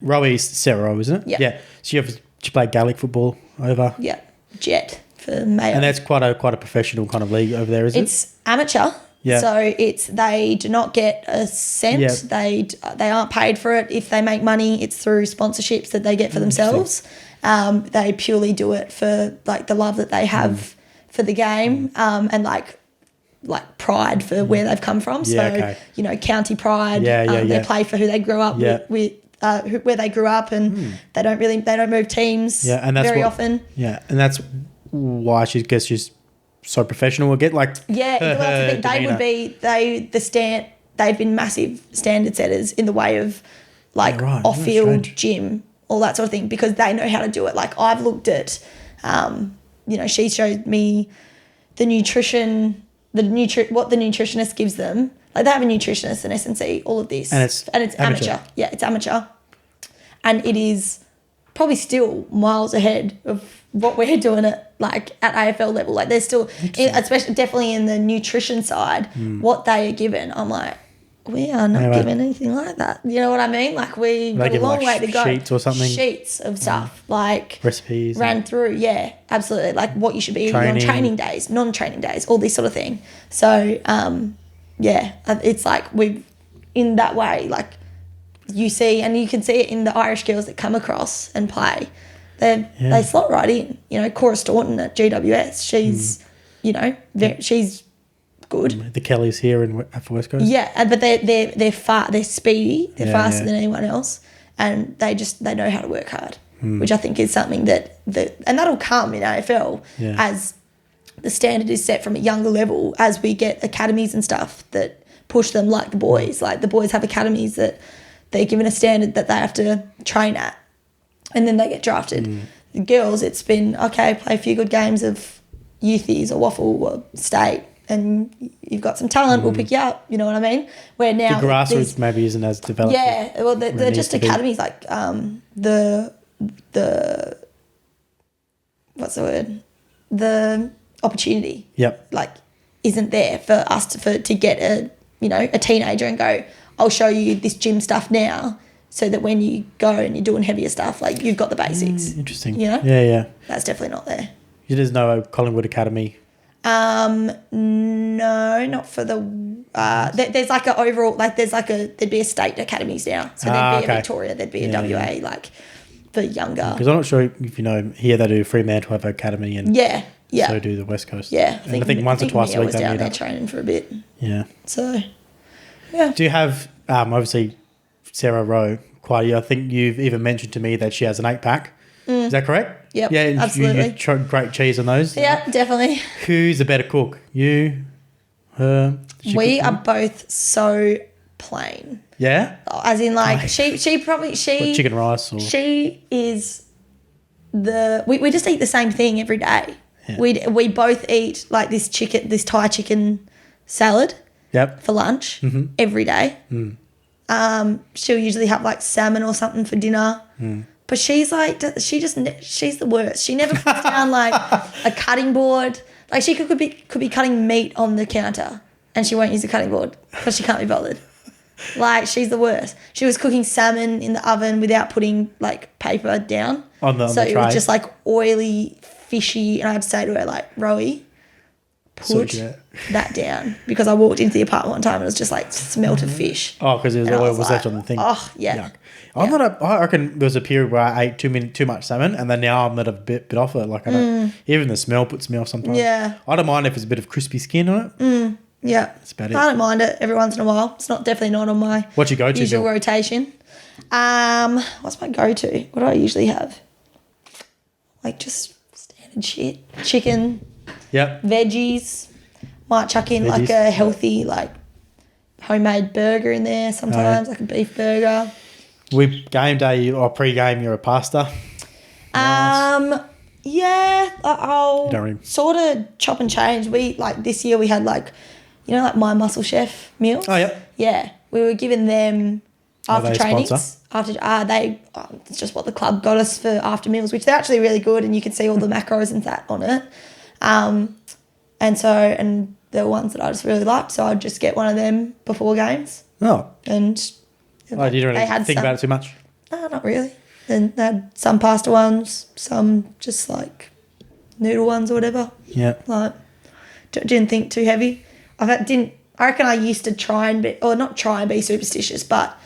Rowie Sarah Rowe, isn't it? Yeah. Yeah. She played Gaelic football over. Yeah. Jet for Mayo. And that's quite a professional kind of league over there, isn't it? It's amateur. Yeah. So they do not get a cent. Yeah. They aren't paid for it. If they make money, it's through sponsorships that they get for themselves. They purely do it for like the love that they have for the game, and like pride for where they've come from. Yeah, so county pride. Yeah. They play for who they grew up with where they grew up, and they don't move teams. Yeah, and that's very often. Yeah, and that's why she's so professional again. Like well, I think they would be they've been massive standard setters in the way of off field gym, all that sort of thing, because they know how to do it. Like I've looked at, she showed me the nutrition, what the nutritionist gives them. Like they have a nutritionist, an S&C, all of this, and it's amateur. Yeah, it's amateur, and it is probably still miles ahead of what we're doing at AFL level. Like there's still, especially definitely in the nutrition side, what they are given. I'm like, we are not given anything like that. You know what I mean? Like we've got a long way to go. Sheets or something. Sheets of stuff like recipes ran through. Yeah, absolutely. Like what you should be on training days, non-training days, all this sort of thing. So it's like we've in that way. Like you see, and you can see it in the Irish girls that come across and play. They slot right in. Cora Staunton at GWS. She's, she's good. The Kellys here for West Coast. Yeah, but they're speedy. They're faster than anyone else, and they know how to work hard, which I think is something that and that'll come in AFL as the standard is set from a younger level, as we get academies and stuff that push them like the boys. Like the boys have academies that they're given a standard that they have to train at, and then they get drafted. The girls, it's been, okay, play a few good games of youthies or waffle or state, and you've got some talent, we'll pick you up, you know what I mean? Where now... The grassroots maybe isn't as developed. Yeah, well, they're just academies like the... What's the word? The opportunity. Yep. Isn't there for us to get a teenager and go, I'll show you this gym stuff now, so that when you go and you're doing heavier stuff, you've got the basics. Interesting. Yeah. That's definitely not there. You just know Collingwood Academy. No, not for the. There's an overall there'd be a state academies now, so there'd be a Victoria, there'd be a WA, for younger. Because I'm not sure if you know, here they do Fremantle have academy, and so do the West Coast. Yeah, I think once or twice a week they down there training for a bit. Yeah. So, yeah. Do you have obviously Sarah Rowe? I think you've even mentioned to me that she has an 8-pack. Is that correct? Yep, yeah, absolutely. You great cheese on those. Yeah, definitely. Who's the better cook? You, her? We are both so plain. Yeah? As in she probably... What, chicken rice? Or? She is we just eat the same thing every day. Yeah. We both eat this Thai chicken salad. Yep. For lunch every day. She'll usually have salmon or something for dinner. But she's the worst. She never puts down a cutting board. She could be cutting meat on the counter, and she won't use the cutting board because she can't be bothered. She's the worst. She was cooking salmon in the oven without putting paper down on the so tray. It was just oily, fishy, and I had to say to her Rowie, put that down, because I walked into the apartment one time and it was just smelt of fish. Oh, because there was oil was left on the thing. Oh, yeah. Yuck. I reckon there was a period where I ate too much salmon, and then now I'm not a bit off it. I don't, even the smell puts me off sometimes. Yeah. I don't mind if it's a bit of crispy skin on it. Yeah. That's about it. I don't mind it every once in a while. It's definitely not on my what's your go-to usual Bill? Rotation. What's my go-to? What do I usually have? Just standard shit. Chicken. Yep. Veggies. Might chuck in a healthy homemade burger in there sometimes, a beef burger. Game day or pre-game, you're a pasta? Yeah, I'll sort of chop and change. We this year we had My Muscle Chef meals. Oh, yep. Yeah, we were giving them after trainings. It's just what the club got us for after meals, which they're actually really good, and you can see all the macros and that on it. And there were ones that I just really liked, so I'd just get one of them before games. Oh. And you didn't really think about it too much? No, not really. Then they had some pasta ones, some just like noodle ones or whatever. Yeah. Like, didn't think too heavy. I reckon I used to try and be, or not try and be superstitious, but